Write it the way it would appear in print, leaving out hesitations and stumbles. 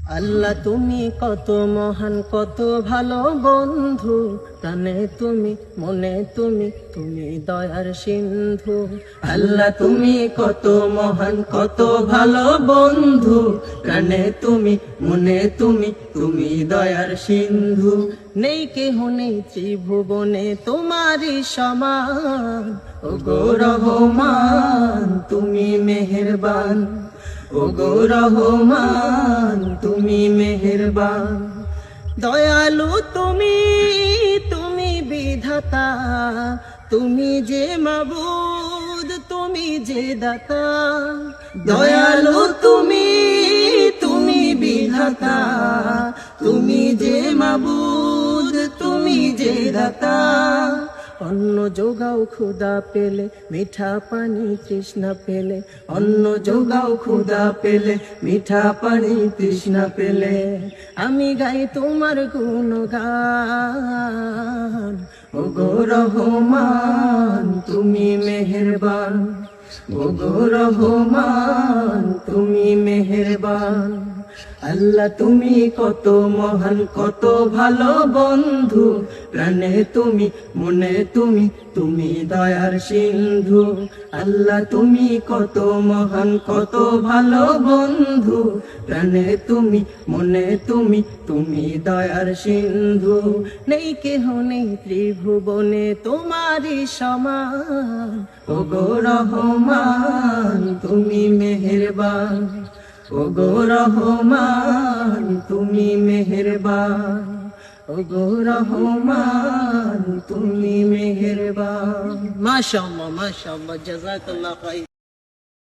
আল্লাহ তুমি কত মহান, কত ভালো বন্ধু, প্রাণে তুমি, মনে তুমি, তুমি দয়ার সিন্ধু। আল্লাহ তুমি কত মহান, কত ভালো বন্ধু, প্রাণে তুমি, মনে তুমি, তুমি দয়ার সিন্ধু। নেই কেহ নেই ত্রিভুবনে তোমারই সমান, ওগো রহমান তুমি মেহেরবান, ওগো রহমান তুমি মেহেরবান। দয়ালু তুমি, তুমি বিধাতা, তুমি যে মাবুদ, তুমি যে দাতা। দয়ালু তুমি, তুমি বিধাতা, তুমি যে মাবুদ, তুমি যে দাতা। অন্ন যোগাও ক্ষুধা পেলে, মিঠা পানি তৃষ্ণা পেলে, অন্ন যোগাও ক্ষুধা পেলে, মিঠা পানি তৃষ্ণা পেলে। আমি গাই তোমার গুণগান, ওগো রহমান তুমি মেহেরবান, ওগো রহমান তুমি মেহেরবান। আল্লাহ তুমি কত মহান, কত ভালো বন্ধু, প্রাণে তুমি, মনে তুমি, তুমি দয়ার সিন্ধু। আল্লাহ তুমি কত মহান, কত ভালো বন্ধু, প্রাণে তুমি, মনে তুমি, তুমি দয়ার সিন্ধু। নেই কেহ নেই ত্রিভুবনে তোমারই সমান, ওগো রহমান তুমি মেহেরবান, ওগো রহমান তুমি মেহেরবান, ওগো রহমান তুমি মেহেরবান। মাশাআল্লাহ, মাশাআল্লাহ, জাযাকাল্লাহ খাইর।